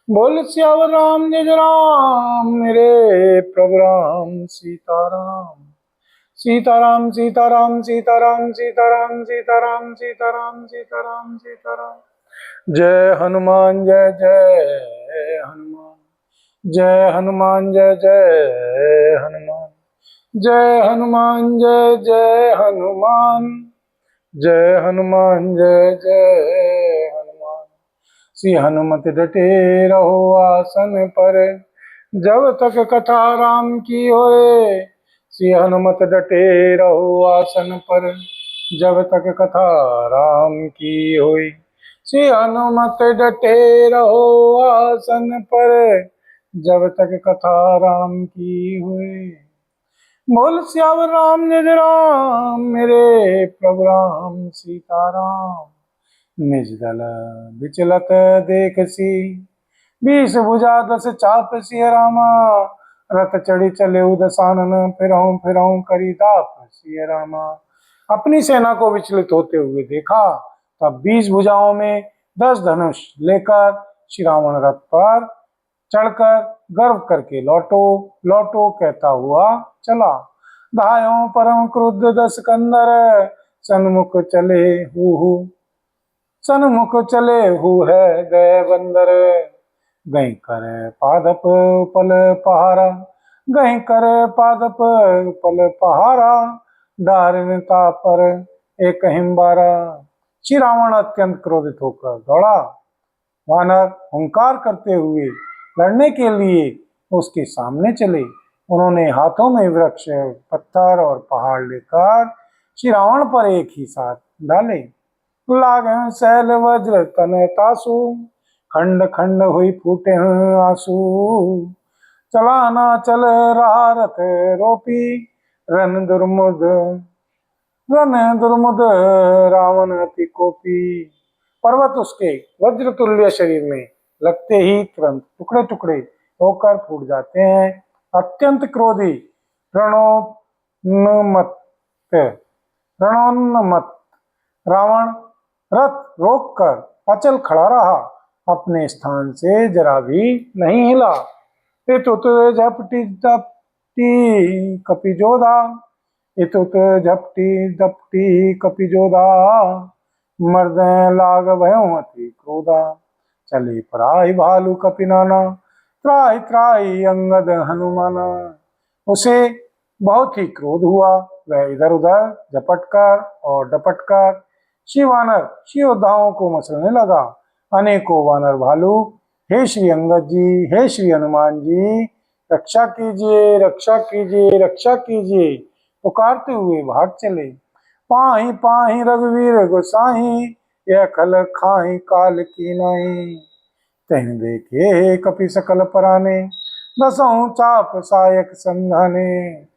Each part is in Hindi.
बोल सियावर राम जय राम मेरे प्रभु राम सीताराम। सीताराम सीताराम सीताराम सीताराम सीताराम सीताराम सीताराम सीताराम। जय हनुमान जय जय हनुमान। जय हनुमान जय जय हनुमान। जय हनुमान जय जय हनुमान। जय हनुमान जय जय हनुमान। श्री हनुमत डटे रहो आसन पर, जब तक कथा राम की होए। श्री हनुमत डटे रहो आसन पर, जब तक कथा राम की होए। श्री हनुमत डटे रहो आसन पर, जब तक कथा राम की होए। बोल सियावर राम जय राम मेरे प्रभु राम सीताराम। निज दल विचलत देखसी, बीस भुजा दस चाप सिय रामा। रथ चढ़ी चले दसानन, फिरऊं फिरऊं करी दाप सिय रामा। अपनी सेना को विचलित होते हुए देखा, तब 20 भुजाओं में 10 धनुष लेकर श्री रावण रथ पर चढ़कर गर्व करके लौटो लौटो कहता हुआ चला। धायों परम क्रुद्ध 10 कंदर, सन्मुख चले हु सन्मुख चले हु है गए बंदर। गई कर पादप पल पहारा, गई कर पादप पल पहारा। दारिणता पर एक हिम्बारा। श्री रावण अत्यंत क्रोधित होकर दौड़ा। वानर हुंकार करते हुए लड़ने के लिए उसके सामने चले। उन्होंने हाथों में वृक्ष पत्थर और पहाड़ लेकर श्री रावण पर एक ही साथ डाले। लागे शैल वज्र तने तासु, खंड खंड हुई फूटे आंसू। चलाना चल रहा रथ रोपी, रन दुर्मुद रावण अति कोपी। पर्वत उसके वज्र तुल्य शरीर में लगते ही तुरंत टुकड़े टुकड़े होकर फूट जाते हैं। अत्यंत क्रोधी रणोन्मत्त रावण रथ रोककर अचल खड़ा रहा, अपने स्थान से जरा भी नहीं हिला। इतुत झपटी झपटी कपिजोधा, इतुत झपटी झपटी कपिजोधा। मर्द लाग भयों अति क्रोधा, चले पराई भालू कपिनाना। त्राहि त्राहि अंगद हनुमाना। उसे बहुत ही क्रोध हुआ। वह इधर उधर झपटकर और डपटकर श्री वानर श्री योद्धाओं को मसलने लगा। अनेकों वानर भालू हे श्री अंगद जी, हे श्री हनुमान जी, रक्षा कीजिए रक्षा कीजिए रक्षा कीजिए पुकारते हुए भाग चले। पाहि पाहि रघुवीर गोसाई, यह खल खाहि काल की नाई। तहन देखे कपि सकल पराने, दसों चाप सायक संधाने।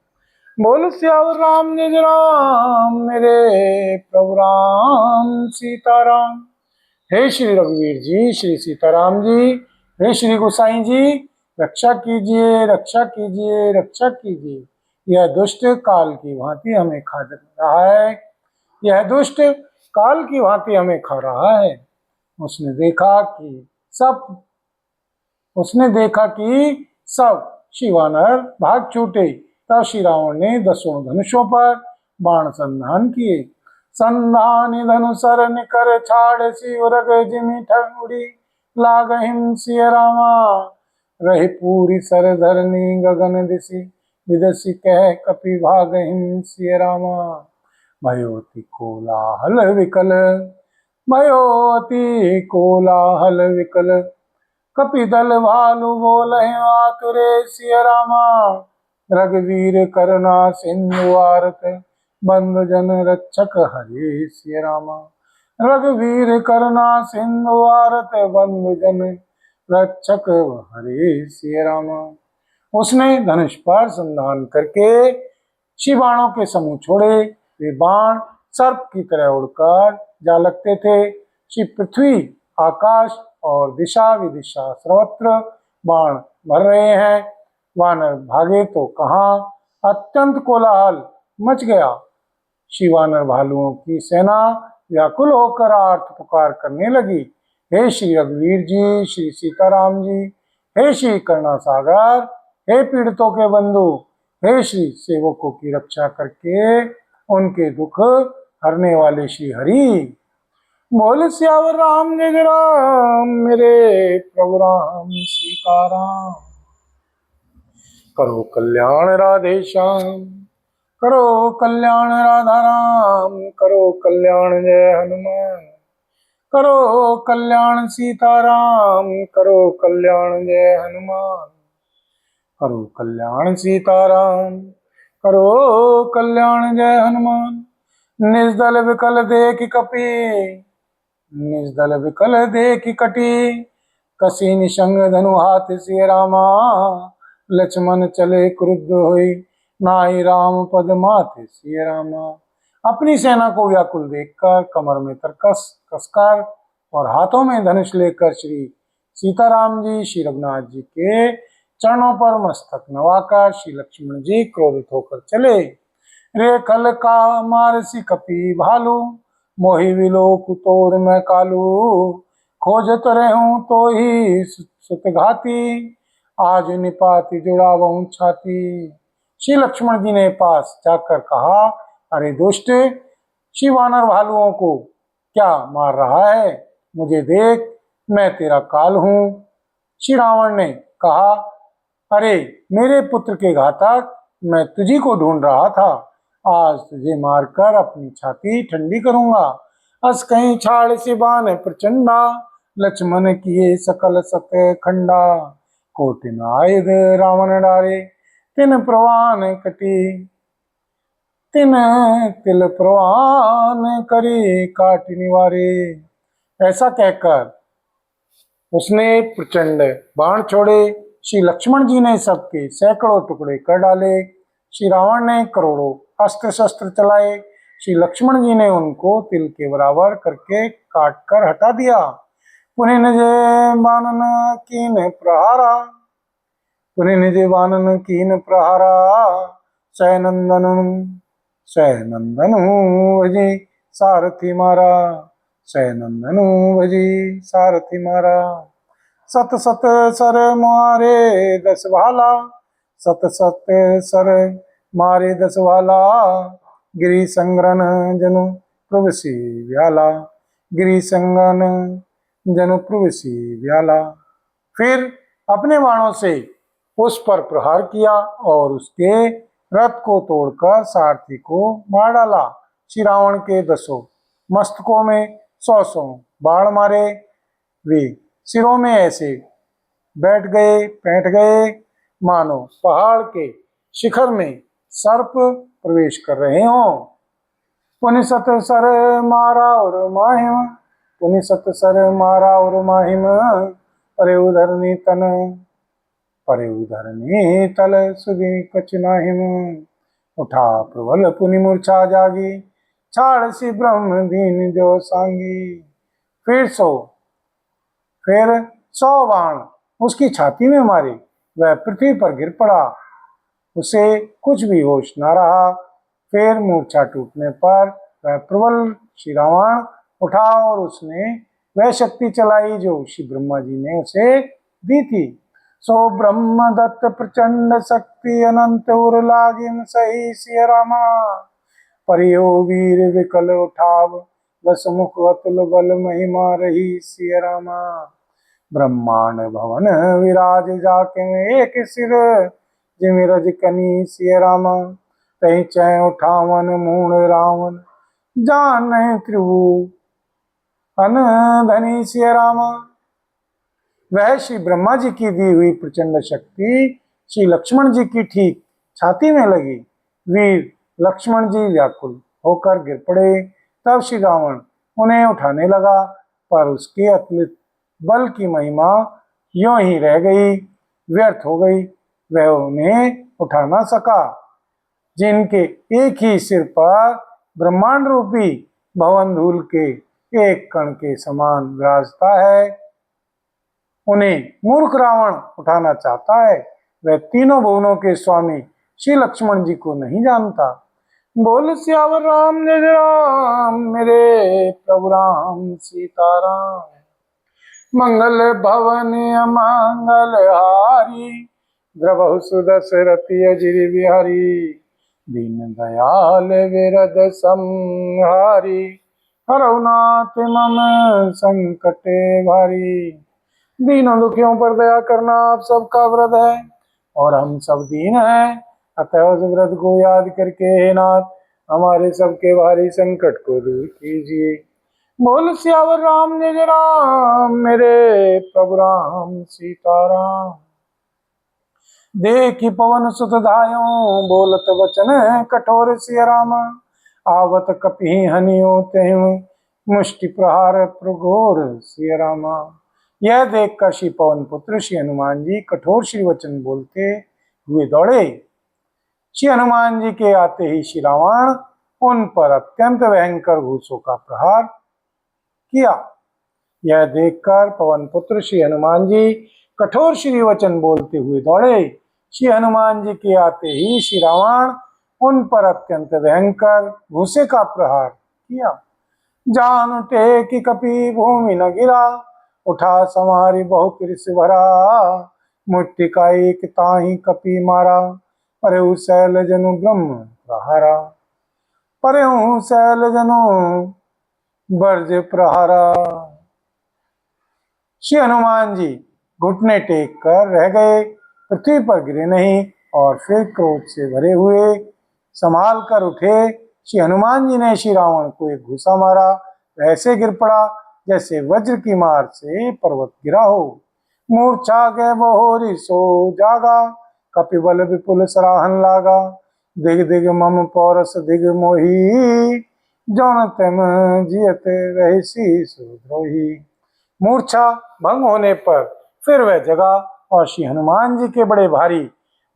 बोल सियावर राम जय राम मेरे प्रभु राम सीताराम। हे श्री रघुवीर जी, श्री सीताराम जी, हे श्री गोसाई जी, रक्षा कीजिए रक्षा कीजिए रक्षा कीजिए। यह दुष्ट काल की भांति हमें खा रहा है, यह दुष्ट काल की भांति हमें खा रहा है। उसने देखा कि सब शिवानर भाग छूटे। तब श्री रावण ने 10 धनुषों पर बाण संधान किए। संधान धनुसर निकर छाड़ शिव रग जिमि ठगुड़ी। लाग हिम सिय रामा, रही पूरी सर धरनी गगन दिशि। विदसि कह कपि भाग हिम सिय रामा। भयो अति कोलाहल विकल, भयो अति कोलाहल विकल। कपि दल भालु बोले आतुरे सिय रामा। रघुवीर करुणा सिंधु आरत, बंधु जन रक्षक हरे सिय रामा। रघुवीर करुणा सिंधु आरत, बंधु जन रक्षक हरे सिय रामा। उसने धनुष पर संधान करके शिवाणों के समूह छोड़े। वे बाण सर्प की तरह उड़कर जा लगते थे। श्री पृथ्वी आकाश और दिशा विदिशा सर्वत्र बाण भर रहे हैं। वानर भागे तो कहाँ, अत्यंत कोलाहल मच गया। श्री वानर भालुओं की सेना व्याकुल होकर आर्त पुकार करने लगी। हे श्री रघुवीर जी, श्री सीताराम जी, हे श्री करुणा सागर, हे पीड़ितों के बंधु, हे श्री सेवकों की रक्षा करके उनके दुख हरने वाले श्री हरि। बोल सियावर राम जय जय राम, मेरे प्रभु राम सीताराम। करो कल्याण राधे श्याम, करो कल्याण राधा राम, करो कल्याण जय हनुमान, करो कल्याण सीताराम, करो कल्याण जय हनुमान, करो कल्याण सीताराम, करो कल्याण जय हनुमान। निज दल विकल देख कपि, निज दल विकल देख कटी, कसी निशंग धनु हाथ सिय रामा, लक्ष्मण चले क्रुद्ध होई, नाई राम पद माथे सिय रामा। अपनी सेना को व्याकुल देखकर कमर में तरकस कसकर और हाथों में धनुष लेकर श्री सीताराम जी श्री रघुनाथ जी के चरणों पर मस्तक नवाकर श्री लक्ष्मण जी क्रोधित होकर चले। रे खल का मारसी कपि भालू, मोहि विलोक तोर मैं कालू, खोजत रहूं तो ही सुत घाती, आज निपाति जुड़ावऊं छाती। श्री लक्ष्मण जी ने पास जाकर कहा, अरे दुष्ट, श्री वानर भालुओं को क्या मार रहा है, मुझे देख, मैं तेरा काल हूं। श्री रावण ने कहा, अरे मेरे पुत्र के घातक, मैं तुझी को ढूंढ रहा था, आज तुझे मारकर अपनी छाती ठंडी करूंगा। अस कहीं छाड़ से बान प्रचंडा, लक्ष्मण किए सकल सत खंडा, कोटिन आयुध रावण डारे, तिन प्रवान कटी, तिन तिल प्रवान करी काट निवारे। ऐसा कहकर उसने प्रचंड बाण छोड़े। श्री लक्ष्मण जी ने सबके सैकड़ों टुकड़े कर डाले। श्री रावण ने करोड़ों अस्त्र शस्त्र चलाए। श्री लक्ष्मण जी ने उनको तिल के बराबर करके काट कर हटा दिया। पुनः निज बानन कीन प्रहारा, पुनः निज बानन कीन प्रहारा, सैनंदन सैनंदन भजी सारथी मारा, सैनंदन भजी सारथी मारा। सत सत सर मारे 10 भाला, सत सत सर मारे 10 भाला, गिरी संग्रन जनु प्रवसी व्याला, गिरी संगन जनु प्रवसी व्याला। फिर अपने बाणों से उस पर प्रहार किया और उसके रथ को तोड़कर सारथी को मार डाला। श्री रावण के 10 मस्तकों में 100 बाण मारे। वे सिरों में ऐसे बैठ गए मानो पहाड़ के शिखर में सर्प प्रवेश कर रहे हों। पुनि सत सर मारा और माहिम, पुनि सत सर मारा और माहिम, परे उधरनी तन, परे उधरनी तल सुधी कछ नाहिम, उठा प्रबल पुनि मूर्छा जागी, छाड़ सी ब्रह्म दीन जो सांगी। फिर 100 बाण उसकी छाती में मारे। वह पृथ्वी पर गिर पड़ा, उसे कुछ भी होश न रहा। फिर मूर्छा टूटने पर वह प्रबल श्री रावण उठा और उसने वह शक्ति चलाई जो श्री ब्रह्मा जी ने उसे दी थी। सो ब्रह्म दत्त प्रचंड शक्ति अनंत उर लागिन सही सिय रामा, परियो वीर विकल उठाव, 10 मुख अतुल बल महिमा रही सिय रामा। ब्रह्मांड भवन विराज जाके एक सिर, जिमि रज कनी सिय रामा, तही चै उठावन मूण रावण, जान त्रिभुवन धनी सिय रामा। वह श्री ब्रह्मा जी की दी हुई प्रचंड शक्ति श्री लक्ष्मण जी की ठीक छाती में लगी। वीर लक्ष्मण जी व्याकुल होकर गिर पड़े। तब श्री रावण उन्हें उठाने लगा, पर उसके अतुलित बल की महिमा यों ही रह गई, व्यर्थ हो गई। वह उन्हें उठा ना सका, जिनके एक ही सिर पर ब्रह्मांड रूपी भवन धूल के एक कण के समान विराजता है। उन्हें मूर्ख रावण उठाना चाहता है। वह तीनों भुवनों के स्वामी श्री लक्ष्मण जी को नहीं जानता। बोल सियावर राम जय जय राम, मेरे प्रभु राम सीताराम। मंगल भवन मंगल हारी, द्रवहु सुदशरथि अजिर बिहारी। दीन दयाल विरद संहारी, हरौ नाथ मम संकटे भारी। दीनों दुखियों पर दया करना आप सबका व्रत है, और हम सब दीन हैं, अतः उस व्रत को याद करके हे नाथ हमारे सबके भारी संकट को दूर कीजिए। बोल सियावर रामचंद्र राम, मेरे प्रभु राम सीताराम। देखि पवन सुत धायो, बोलत वचन कठोर सिय राम। आवत कपि हनियो तेहु, मुष्टि प्रहार प्रघोर सिय रामा। यह देखकर श्री पवन पुत्र श्री हनुमान जी कठोर श्री वचन बोलते हुए दौड़े। श्री हनुमान जी के आते ही श्री रावण उन पर अत्यंत भयंकर घूसों का प्रहार किया। यह देखकर पवन पुत्र श्री हनुमान जी कठोर श्री वचन बोलते हुए दौड़े। श्री हनुमान जी के आते ही श्री रावण उन पर अत्यंत भयंकर घूसे का प्रहार किया। जान उठे कि कपि भूमि न गिरा, उठा समारी बहुत ऋष भरा। मुट्ठी का एक ताहि कपि मारा, परहु शैल जनु ब्रह्म प्रहारा। परहु शैल जनु बर्ज प्रहारा। श्री हनुमान जी घुटने टेक कर रह गए, पृथ्वी पर गिरे नहीं, और फिर क्रोध से भरे हुए संभाल कर उठे। श्री हनुमान जी ने श्री रावण को एक घूसा मारा, ऐसे गिर पड़ा जैसे वज्र की मार से पर्वत गिरा हो। मूर्छा गए बहोरी सो जागा, कपिबल विपुल सराहन लागा। दिग दिग मम पौरस दिग मोही, जौन तम जियत रहिसी सुद्रोही। मूर्छा भंग होने पर फिर वह जगा और श्री हनुमान जी के बड़े भारी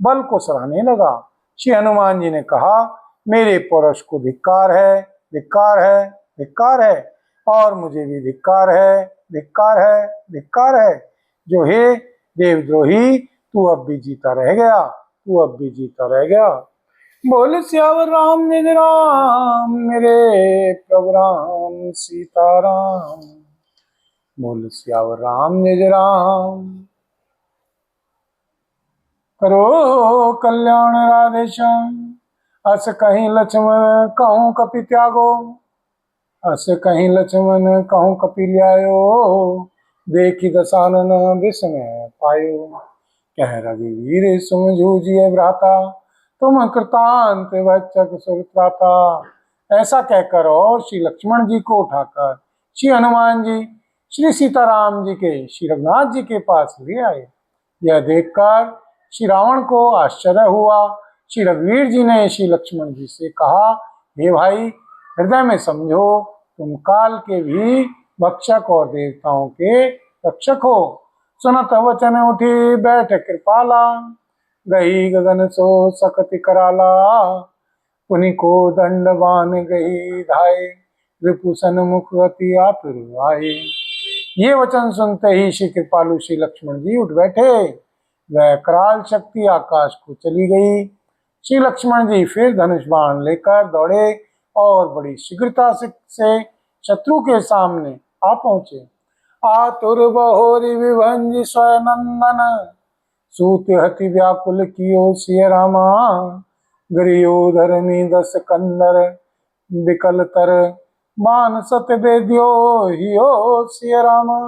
बल को सराहने लगा। श्री हनुमान जी ने कहा, मेरे पौरुष को धिक्कार है, धिक्कार है, धिक्कार है, और मुझे भी धिक्कार है, धिक्कार है, धिक्कार है। जो हे देवद्रोही, तू अब भी जीता रह गया, तू अब भी जीता रह गया। बोल सियावर रामचंद्र राम, मेरे प्रभु राम सीताराम। बोल सियावर रामचंद्र राम। करो कल्याण राधे श्याम, अस कहीं लक्ष्मण कहूँ कपि त्यागो। अस कहीं लक्ष्मण कहूँ कपि ल्यायो, देखी दशानन विस्मय पायो। कह रघुवीर सुम जूझिए भ्राता, तुम कृतांत वचक सुरत्राता। ऐसा कहकर और श्री लक्ष्मण जी को उठाकर श्री हनुमान जी श्री सीताराम जी के श्री रघुनाथ जी के पास ले आए। यह देखकर श्री रावण को आश्चर्य हुआ। श्री रघुवीर जी ने श्री लक्ष्मण जी से कहा, हे भाई, हृदय में समझो, तुम काल के भी भक्षक और देवताओं के रक्षक हो। सुनत वचन उठी बैठ कृपाला, गही गगन सो सकति कराला। पुनि को दंड बान गही धाये, रिपुसन मुख अति आतुर आए। ये वचन सुनते ही श्री कृपालु श्री लक्ष्मण जी उठ बैठे। वह कराल शक्ति आकाश को चली गई। श्री लक्ष्मण जी फिर धनुष बाण लेकर दौड़े और बड़ी शीघ्रता से शत्रु के सामने आ पहुंचे। आतुर बहोरी विभंज स्वयंनंदन, सूत हति व्याकुल कियो सिय रामा। गरियो धरमी दस कंदर, विकल तर मान सत वेद्यो हियो सिय रामा।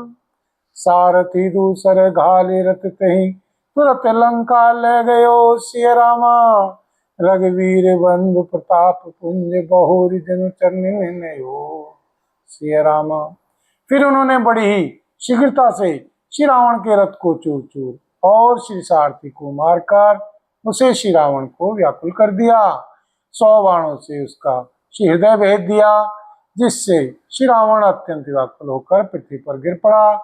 सारथी दूसर घाले रथ तही, तुरत लंका ले गयो सिय रामा। रघुवीर बंधु प्रताप पुंज, बहोरी जन चरण नयो सिय रामा। फिर उन्होंने बड़ी ही शीघ्रता से श्री रावण के रथ को चूर चूर और श्री सारथी को मारकर उसे श्री रावण को व्याकुल कर दिया। 100 बाणों से उसका श्री हृदय भेद दिया, जिससे श्री रावण अत्यंत व्याकुल होकर पृथ्वी पर गिर पड़ा।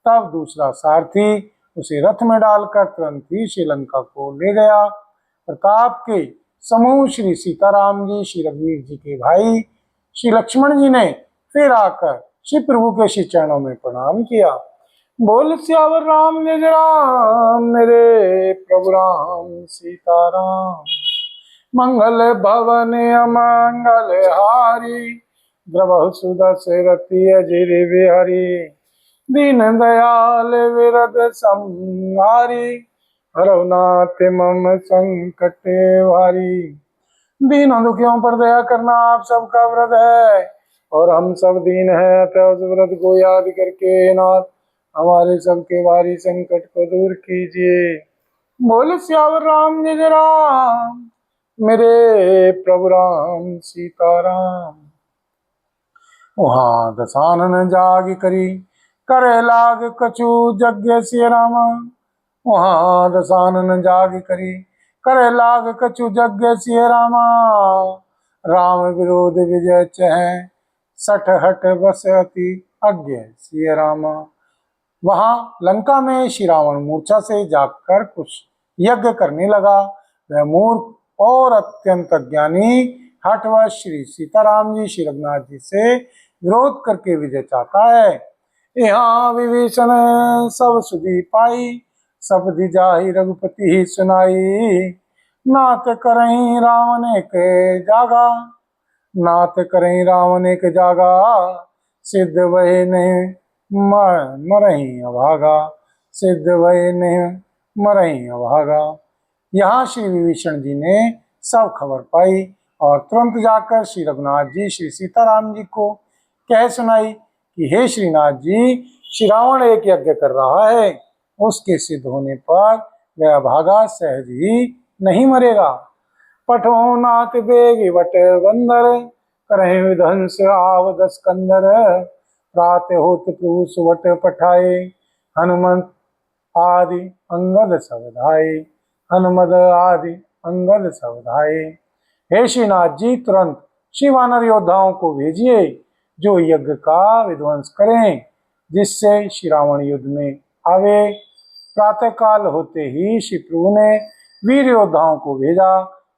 तब दूसरा सारथी उसे रथ में डालकर तुरंत ही श्रीलंका को ले गया। प्रताप के समूह श्री सीताराम जी श्री रघुवीर जी के भाई श्री लक्ष्मण जी ने फिर आकर श्री प्रभु के श्री चरणों में प्रणाम किया। बोल सियावर रामचंद्र राम, मेरे प्रभु राम सीताराम। मंगल भवन अमंगल हारी, द्रवहु सुदशरथि अजिर बिहारी। दीन दयाल विरद संहारी, हरनाथ मम संकट वारी। दीनों दुखियों पर दया करना आप सबका व्रत है, और हम सब दीन हैं, अतः उस व्रत को याद करके नाथ हमारे सबके भारी संकट को दूर कीजिए। बोल सियावर राम जय राम, मेरे प्रभु राम सीताराम। वहाँ दसानन जाग करी, करे लाग कछु यज्ञ सिय राम। वहाँ दसानन जाग करी, करे लाग कछु यज्ञ सिय रामा। राम विरोध विजय चह, सठ हट बस अति अज्ञ सिय रामा। वहां लंका में श्री रावण मूर्छा से जागकर कुछ यज्ञ करने लगा। वह मूर्ख और अत्यंत अज्ञानी हठवश श्री सीताराम जी श्री रघुनाथ जी से विरोध करके विजय चाहता है। यहाँ विभीषण सब सुधी पाई, सब दिजाहि रघुपति ही सुनाई। नाथ करहीं रावण के जागा, नाथ करहीं रावण के जागा। सिद्ध वही नहीं मरही अभागा, सिद्ध वही नहीं मरही अभागा। यहाँ श्री विभीषण जी ने सब खबर पाई और तुरंत जाकर श्री रघुनाथ जी श्री सीताराम जी को कह सुनाई कि हे श्रीनाथ जी, श्री रावण एक यज्ञ कर रहा है, उसके सिद्ध होने पर वह अभागा सहज ही नहीं मरेगा। पठो नाथ बेग वट बंदर, करें विध्वंस आवद स्कंदर। प्रात होत प्रभु सुवट पठाए, हनुमंत आदि अंगद सवधाए, हनुमद आदि अंगद सवधाए। हे श्रीनाथ जी, तुरंत श्री वानर योद्धाओं को भेजिए जो यज्ञ का विध्वंस करें, जिससे श्री रावण युद्ध में आवे। प्रातः काल होते ही श्री प्रभु ने वीर योद्धाओं को भेजा।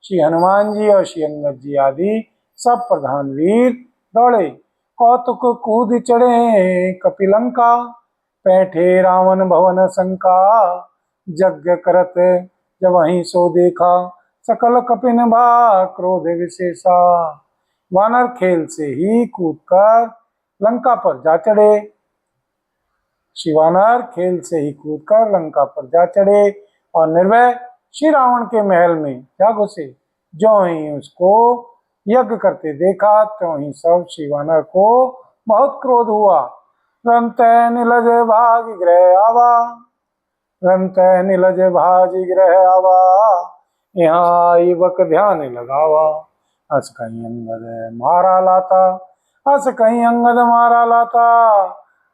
श्री हनुमान जी और श्री अंगद जी आदि सब प्रधान वीर दौड़े। कौतुक कूद चढ़े कपिलंका, पैठे रावण भवन शंका। यज्ञ करत जब वहीं सो देखा, सकल कपिन भा क्रोध विशेषा। वानर खेल से ही कूदकर लंका पर जा चढ़े। श्री वानर खेल से ही कूदकर लंका पर जा चढ़े और निर्भय श्री रावण के महल में जा घुसे। जो ही उसको यज्ञ करते देखा, त्यों ही सब श्री वानर को बहुत क्रोध हुआ। रंत निलज भाग ग्रह आवा, रंत निलज भाज ग्रह आवा। यहाँ युवक ध्यान लगावा, हस कहीं अंगद मारा लाता, हस कहीं अंगद मारा लाता।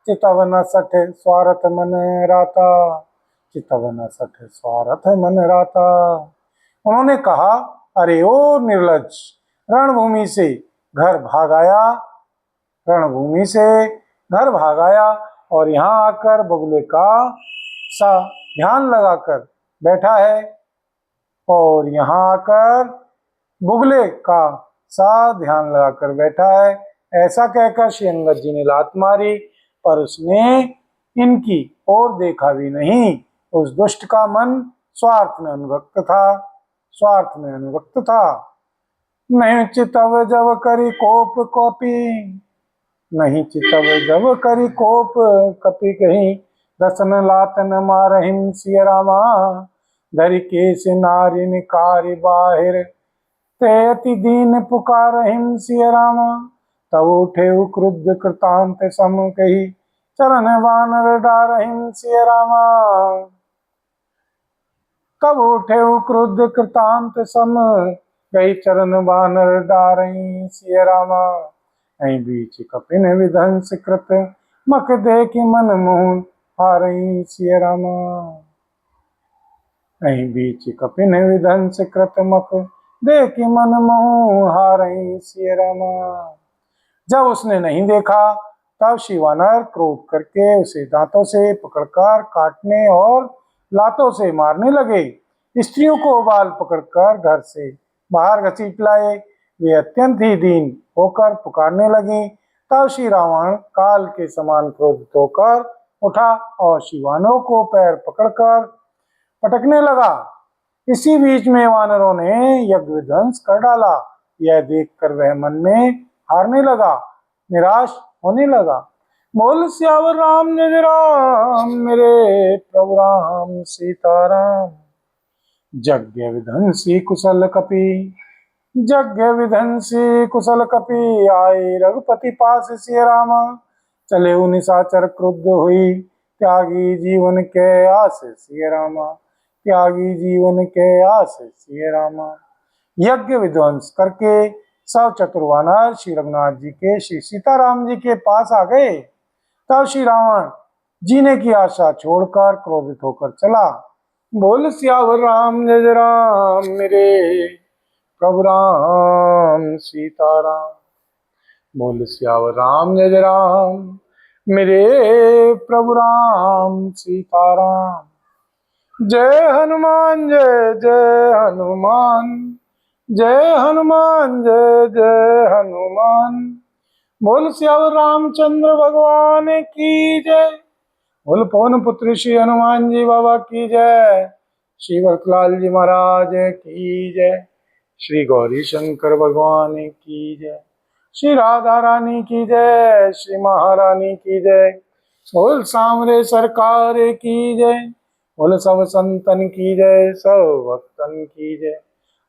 चितव न सठ स्वार्थ मन राता, चितव न सठ स्वार्थ मन राता। उन्होंने कहा, अरे ओ निर्लज, रणभूमि से घर भाग आया, रणभूमि से घर भाग आया और यहाँ आकर बगुले का सा ध्यान लगाकर बैठा है। और यहाँ आकर बुगले का सा ध्यान लगाकर बैठा है। ऐसा कहकर श्री अंगद जी ने लात मारी, पर उसने इनकी ओर देखा भी नहीं। उस दुष्ट का मन स्वार्थ में अनुरक्त था, स्वार्थ में अनुरक्त था। नहीं चितव जब करी कोप कॉपी, नहीं चितव जब करी कोप कपि कहीं। रसन लातन मारहिम सिय रामा, धरि केस नारी निकारी बाहिर। ते अति दीन पुकारहिम सिय रामा, तब उठे क्रुद्ध कृतांत सम कही। चरण वानर डारहिम सिय रामा, तब उठे क्रुद्ध कृतांत सम कही। चरण वानर डारहि सिय रामा। ऐ बीच कपिन विध्वंस कृत, मख देखि मन मोह हारहि सिय रामा। ऐ बीच कपिन विध्वंस कृत, मख देखि मन मोह हारहि सिय रामा। जब उसने नहीं देखा, तब श्री वानर क्रोध करके उसे दांतों से पकड़कर काटने और लातों से मारने लगे। स्त्रियों को बाल पकड़कर घर से बाहर घसीट लाए। वे अत्यंत ही दीन होकर पुकारने लगी। तब श्री रावण काल के समान क्रोधित होकर उठा और श्री वानरों को पैर पकड़कर पटकने लगा। इसी बीच में वानरों ने यज्ञ विध्वंस कर डाला। यह देखकर वह मन में हारने लगा, निराश होने लगा। बोल सियावर रामचंद्र राम मेरे प्रभु राम सीताराम। यज्ञ विध्वंसी कुशल कपि, यज्ञ विध्वंसी कुशल कपि, आए रघुपति पास सिय रामा। चले निशाचर क्रुद्ध हुई, त्यागी जीवन के आस सिय रामा, त्यागी जीवन के आस सिय रामा। यज्ञ विध्वंस करके सब चतुर्वानर श्री रघुनाथ जी के श्री सीताराम जी के पास आ गए। तब श्री रावण जीने की आशा छोड़कर क्रोधित होकर चला। बोल सियावर राम जय राम मेरे प्रभु राम सीताराम। बोल सियावर राम जय राम मेरे प्रभु राम सीताराम। जय हनुमान जय जय हनुमान, जय हनुमान जय जय हनुमान। बोल सियावर रामचंद्र भगवान की जय। बोल पवन पुत्र श्री हनुमान जी बाबा की जय। श्री भरतलाल जी महाराज की जय। श्री गौरी शंकर भगवान की जय। श्री राधा रानी की जय। श्री महारानी की जय। बोल सांवरे सरकार की जय। बोल सब संतन की जय, सब भक्तन की जय।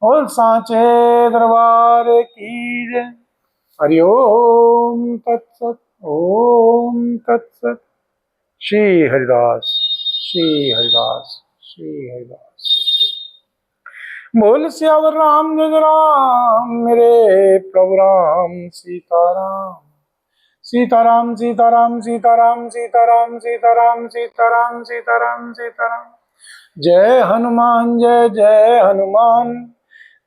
बोल सांचे दरबार की जय। हरि ओम तत्सत, ओम तत्सत। श्री हरिदास, श्री हरिदास, श्री हरिदास। बोल सियावर राम जय राम मेरे प्रभु राम सीताराम। सीताराम सीताराम सीताराम सीताराम सीताराम सीताराम सीताराम सीताराम। जय हनुमान जय जय हनुमान,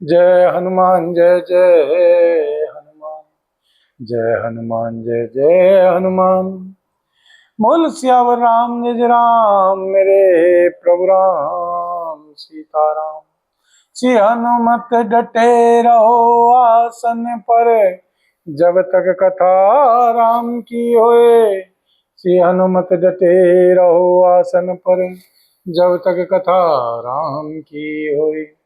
जय हनुमान जय जय हनुमान, जय हनुमान जय जय हनुमान। बोल सियावर राम जय राम मेरे प्रभु राम सीताराम। श्री हनुमत डटे रहो आसन पर, जब तक कथा राम की होए। श्री हनुमत डटे रहो आसन पर, जब तक कथा राम की होए।